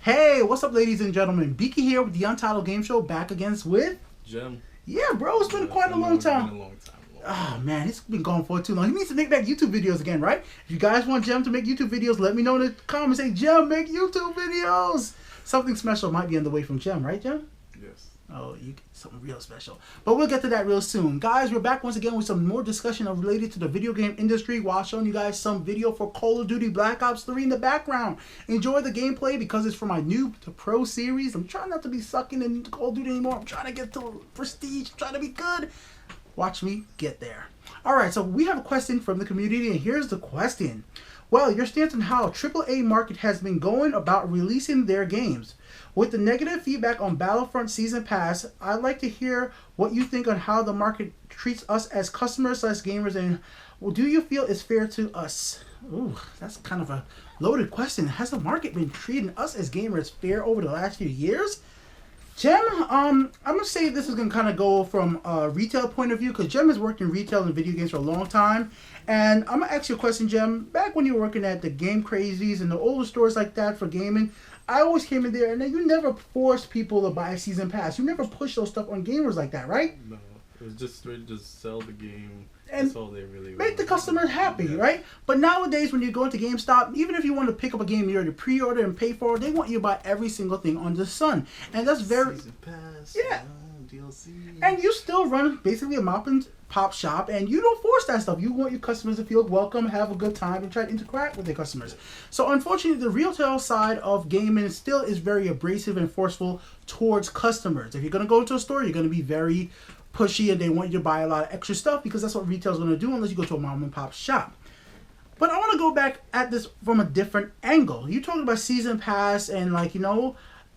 Hey, what's up, ladies and gentlemen? Beaky here with the Untitled Game Show, back against with... Jim. Yeah, bro, it's been quite a long time. It's been a long time. Oh, man, it's been going for too long. He needs to make back YouTube videos again, right? If you guys want Jem to make YouTube videos, let me know in the comments. Say, Jem, make YouTube videos. Something special might be on the way from Jem, right, Jem? Yes. Oh, something real special. But we'll get to that real soon. Guys, we're back once again with some more discussion related to the video game industry while showing you guys some video for Call of Duty Black Ops 3 in the background. Enjoy the gameplay because it's for my noob to pro series. I'm trying not to be sucking in Call of Duty anymore. I'm trying to get to prestige. I'm trying to be good. Watch me get there. Alright, so we have a question from the community, and here's the question. Well, your stance on how AAA market has been going about releasing their games. With the negative feedback on Battlefront Season Pass, I'd like to hear what you think on how the market treats us as customers/gamers, and do you feel it's fair to us? Ooh, that's kind of a loaded question. Has the market been treating us as gamers fair over the last few years? Jem, I'm going to say this is going to kind of go from a retail point of view, because Jem has worked in retail and video games for a long time. And I'm going to ask you a question, Jem. Back when you were working at the Game Crazies and the older stores like that for gaming, I always came in there, and then you never forced people to buy a season pass. You never pushed those stuff on gamers like that, right? No, it was just straight to just sell the game. And that's all they really make the customers happy, right? But nowadays, when you go into GameStop, even if you want to pick up a game you already pre-order and pay for, they want you to buy every single thing on the sun, and that's very Season pass, yeah. DLC. And you still run basically a mop and pop shop, and you don't force that stuff. You want your customers to feel welcome, have a good time, and try to interact with their customers. So unfortunately, the retail side of gaming still is very abrasive and forceful towards customers. If you're going to go to a store, you're going to be very pushy, and they want you to buy a lot of extra stuff because that's what retail's going to do unless you go to a mom and pop shop. But I want to go back at this from a different angle. You talking about season pass and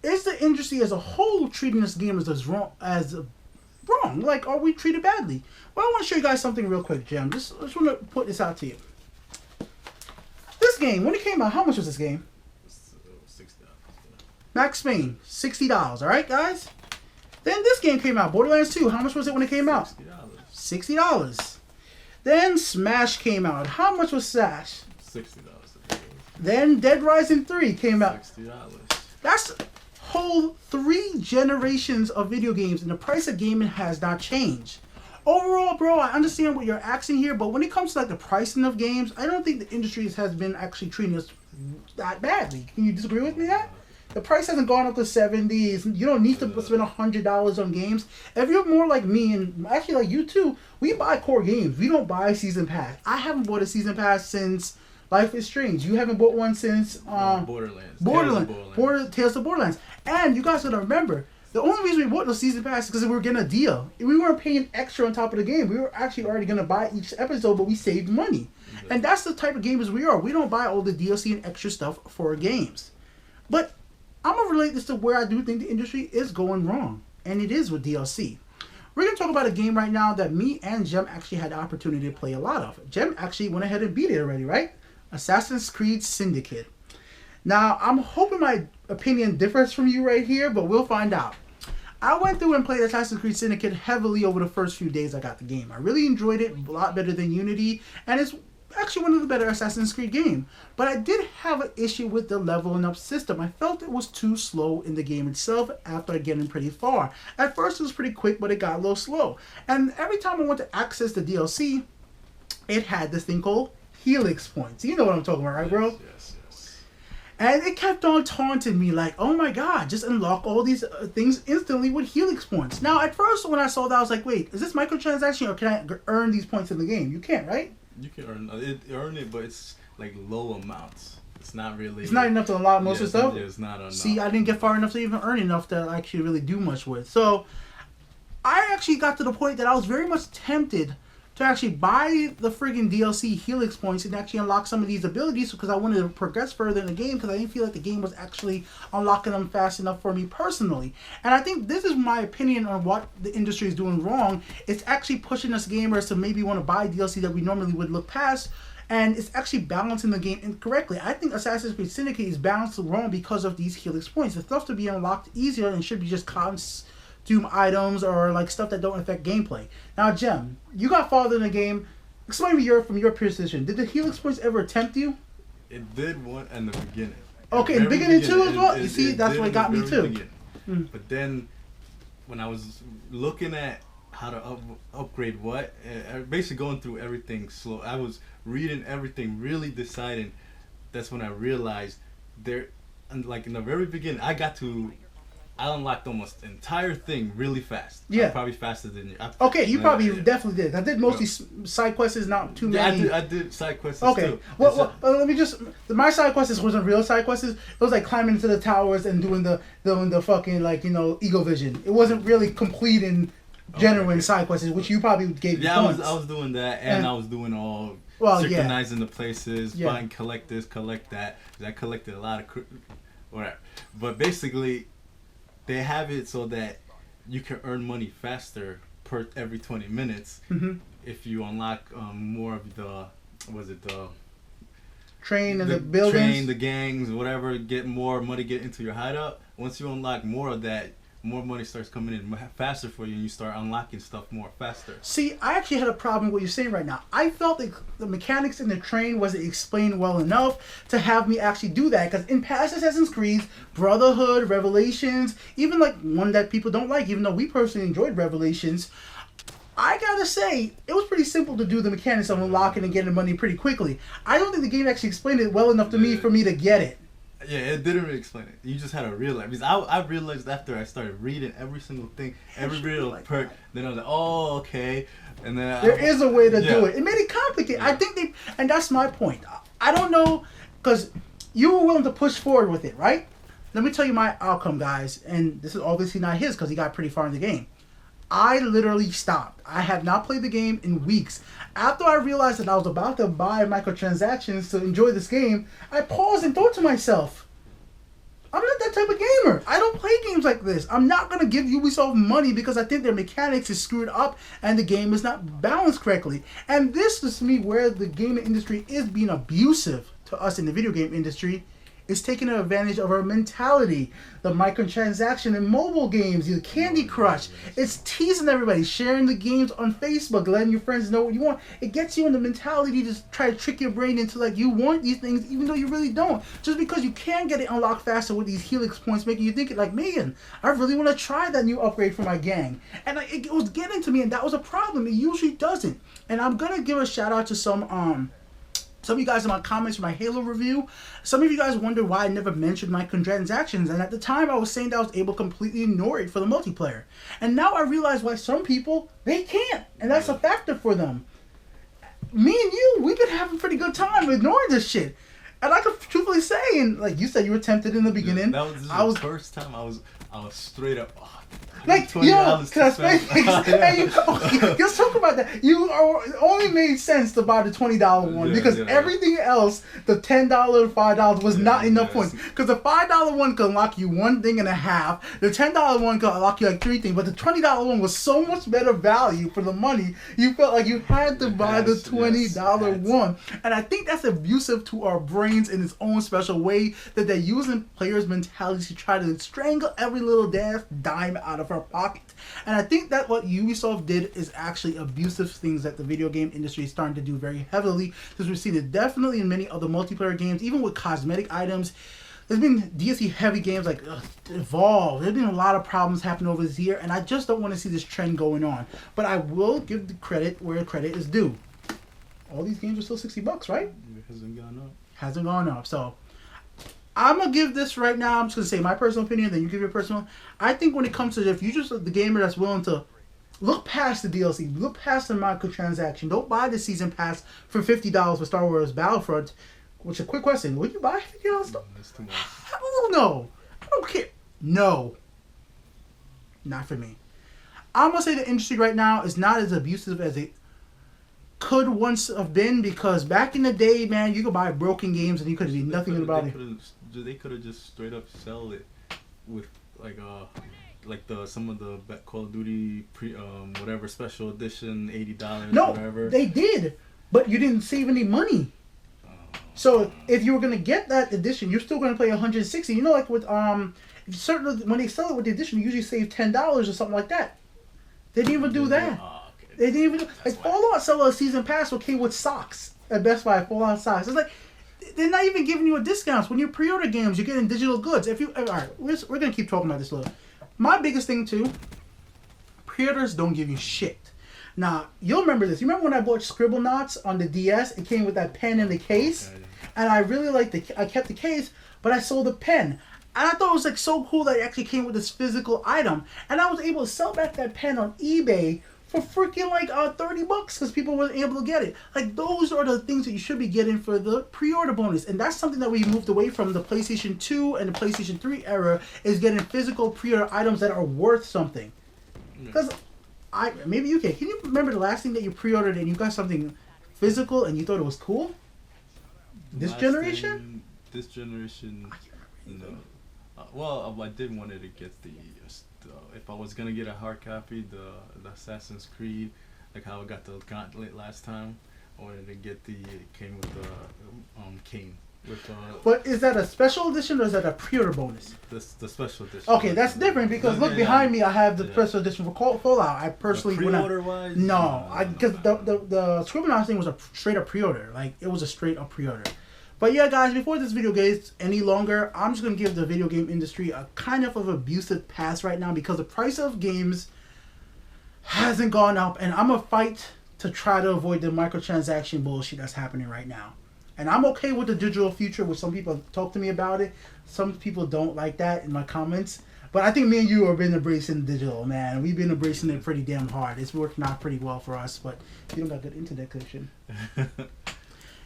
is the industry as a whole treating us gamers as wrong? Like, are we treated badly? Well, I want to show you guys something real quick, Jem. I just want to put this out to you. This game, when it came out, how much was this game? $60. Max Payne, $60. All right, guys. Then this game came out, Borderlands 2. How much was it when it came out? $60. Then Smash came out. How much was Smash? $60. Then Dead Rising 3 came out. $60. That's whole 3 generations of video games, and the price of gaming has not changed. Overall, bro, I understand what you're asking here, but when it comes to the pricing of games, I don't think the industry has been actually treating us that badly. Can you disagree with me that? The price hasn't gone up to 70s. You don't need to spend $100 on games. If you're more like me, and actually like you too, we buy core games. We don't buy season pass. I haven't bought a season pass since Life is Strange. You haven't bought one since Borderlands. Tales of Borderlands. And you guys gotta remember, the only reason we bought the season pass is because we were getting a deal. We weren't paying extra on top of the game. We were actually already gonna buy each episode, but we saved money. Yeah. And that's the type of gamers we are. We don't buy all the DLC and extra stuff for games. But I'm going to relate this to where I do think the industry is going wrong. And it is with DLC. We're going to talk about a game right now that me and Jem actually had the opportunity to play a lot of. Jem actually went ahead and beat it already, right? Assassin's Creed Syndicate. Now, I'm hoping my opinion differs from you right here, but we'll find out. I went through and played Assassin's Creed Syndicate heavily over the first few days I got the game. I really enjoyed it, a lot better than Unity, and it's actually one of the better Assassin's Creed games. But I did have an issue with the leveling up system. I felt it was too slow in the game itself after getting pretty far. At first it was pretty quick, but it got a little slow. And every time I went to access the DLC, it had this thing called Helix Points. You know what I'm talking about, right, bro? Yes. And it kept on taunting me like, oh my god, just unlock all these things instantly with Helix Points. Now, at first when I saw that, I was like, wait, is this microtransaction or can I earn these points in the game? You can't, right? You can earn it, but it's like low amounts. It's not really. It's not enough to unlock most of the stuff. It's not enough. See, I didn't get far enough to even earn enough to actually really do much with. So, I actually got to the point that I was very much tempted to actually buy the friggin' DLC Helix Points and actually unlock some of these abilities because I wanted to progress further in the game because I didn't feel like the game was actually unlocking them fast enough for me personally. And I think this is my opinion on what the industry is doing wrong. It's actually pushing us gamers to maybe want to buy DLC that we normally would look past, and it's actually balancing the game incorrectly. I think Assassin's Creed Syndicate is balanced wrong because of these Helix Points. The stuff to be unlocked easier and should be just costume items or like stuff that don't affect gameplay. Now, Jem, you got farther in the game. Explain to me from your position. Did the Helix Points ever tempt you? It did one in the beginning. Okay, in the Very beginning too as beginning. well. You see, that's did what in got the me very too. beginning. Mm. But then, when I was looking at how to upgrade what, basically going through everything slow. I was reading everything, really deciding. That's when I realized there, and like in the very beginning, I unlocked almost the entire thing really fast. Yeah. Probably faster than you. Okay, you probably yeah. definitely did. I did mostly side quests, not too Yeah, many. I did side quests Okay. too. Well, let me just. My side quests wasn't real side quests. It was like climbing into the towers and doing the fucking like Eagle Vision. It wasn't really complete and genuine side quests, which you probably gave me points. I was doing that, and I was doing all yeah. synchronizing the places, Yeah. buying collect this, collect that. 'Cause I collected a lot of whatever. But basically, they have it so that you can earn money faster per every 20 minutes if you unlock more of the Train and the buildings. the gangs, whatever. Get more money, get into your hideout. Once you unlock more of that, more money starts coming in faster for you, and you start unlocking stuff more faster. See, I actually had a problem with what you're saying right now. I felt that the mechanics in the train wasn't explained well enough to have me actually do that. Because in past Assassin's Creed, Brotherhood, Revelations, even like one that people don't like, even though we personally enjoyed Revelations, I gotta say, it was pretty simple to do the mechanics of unlocking and getting money pretty quickly. I don't think the game actually explained it well enough to me for me to get it. Yeah, it didn't really explain it. You just had to realize. Because I realized after I started reading every single thing, every little like perk, then I was like, oh, okay. And then There is a way to yeah. do it. It made it complicated. Yeah. I think and that's my point. I don't know, because you were willing to push forward with it, right? Let me tell you my outcome, guys. And this is obviously not his because he got pretty far in the game. I literally stopped. I have not played the game in weeks. After I realized that I was about to buy microtransactions to enjoy this game, I paused and thought to myself, I'm not that type of gamer. I don't play games like this. I'm not going to give Ubisoft money because I think their mechanics is screwed up and the game is not balanced correctly. And this is to me where the gaming industry is being abusive to us in the video game industry. It's taking advantage of our mentality. The microtransaction in mobile games, the Candy Crush. It's teasing everybody, sharing the games on Facebook, letting your friends know what you want. It gets you in the mentality to try to trick your brain into like you want these things even though you really don't. Just because you can get it unlocked faster with these Helix points, making you think it like, man, I really want to try that new upgrade for my gang. And it was getting to me, and that was a problem. It usually doesn't. And I'm gonna give a shout out to some of you guys in my comments for my Halo review. Some of you guys wonder why I never mentioned microtransactions, and at the time I was saying that I was able to completely ignore it for the multiplayer. And now I realize why some people, they can't, and that's a factor for them. Me and you, we've been having a pretty good time ignoring this shit. And I could truthfully say, and like you said, you were tempted in the beginning. That was the first time I was straight up. Like, yo, let's talk about that. You only made sense to buy the $20 one because everything else, the $10, $5 was not enough points. Because the $5 one could unlock you one thing and a half. The $10 one could unlock you like 3 things. But the $20 one was so much better value for the money. You felt like you had to buy the $20 one. And I think that's abusive to our brains in its own special way, that they're using players' mentality to try to strangle every little dime out of our pocket. And I think that what Ubisoft did is actually abusive things that the video game industry is starting to do very heavily, because we've seen it definitely in many other multiplayer games, even with cosmetic items. There's been DLC heavy games like Evolve. There's been a lot of problems happening over this year, and I just don't want to see this trend going on. But I will give the credit where credit is due. All these games are still $60, right? It hasn't gone up. Hasn't gone up. So I'm going to give this right now, I'm just going to say my personal opinion, then you give your personal. I think when it comes to, if you're just the gamer that's willing to look past the DLC, look past the microtransaction, don't buy the season pass for $50 for Star Wars Battlefront, which a quick question, would you buy $50 stuff? That's too much. Hell no. I don't care. No. Not for me. I'm going to say the industry right now is not as abusive as it could once have been, because back in the day, man, you could buy broken games and you could do nothing about it. They could have just straight up sell it with like some of the Call of Duty whatever special edition $80 no, whatever. They did, but you didn't save any money. So if you were gonna get that edition, you're still gonna pay $160. You know, like with certain when they sell it with the edition, you usually save $10 or something like that. They didn't even do that. Okay. They didn't even like Fallout sell a season pass came with socks at Best Buy. Fallout socks. It's like they're not even giving you a discount. When you pre-order games, you're getting digital goods. If you all right, we're gonna keep talking about this a little. My biggest thing too, pre-orders don't give you shit. Now you'll remember this. You remember when I bought Scribblenauts on the DS? It came with that pen in the case, and I really liked I kept the case, but I sold the pen. And I thought it was like so cool that it actually came with this physical item, and I was able to sell back that pen on eBay for freaking like $30 because people weren't able to get it. Like those are the things that you should be getting for the pre-order bonus, and that's something that we moved away from the PlayStation 2 and the PlayStation 3 era, is getting physical pre-order items that are worth something. Because maybe you can you remember the last thing that you pre-ordered and you got something physical and you thought it was cool? This generation? This generation, no. Well, I did wanted to get the if I was gonna get a hard copy, the Assassin's Creed, like how I got the Gauntlet last time. I wanted to get it came with the King. But is that a special edition or is that a pre-order bonus? The special edition. Okay, that's different because look behind me. I have the special edition for Fallout. I personally pre-order wise. No, because the Scribblenauts thing was a straight up pre-order. Like it was a straight up pre-order. But yeah, guys, before this video gets any longer, I'm just going to give the video game industry a kind of abusive pass right now because the price of games hasn't gone up, and I'm going to fight to try to avoid the microtransaction bullshit that's happening right now. And I'm okay with the digital future, which some people talk to me about it. Some people don't like that in my comments. But I think me and you have been embracing digital, man. We've been embracing it pretty damn hard. It's working out pretty well for us, but you don't got good internet connection.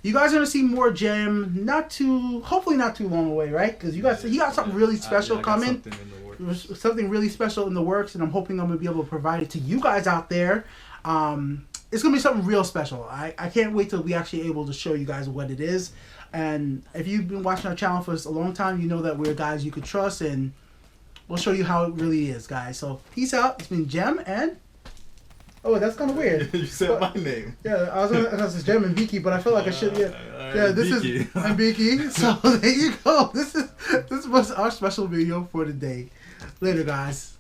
You guys are gonna see more Gem, hopefully not too long away, right? Because he got something really special coming. Something really special in the works, and I'm hoping I'm gonna be able to provide it to you guys out there. It's gonna be something real special. I can't wait till we actually able to show you guys what it is. And if you've been watching our channel for a long time, you know that we're guys you could trust, and we'll show you how it really is, guys. So peace out. It's been Gem and. Oh, that's kind of weird. You said my name. Yeah, I was going to say Gem and Beaky, but I feel like I should. Yeah, this Beaky. I'm Beaky. So there you go. This was our special video for today. Later, guys.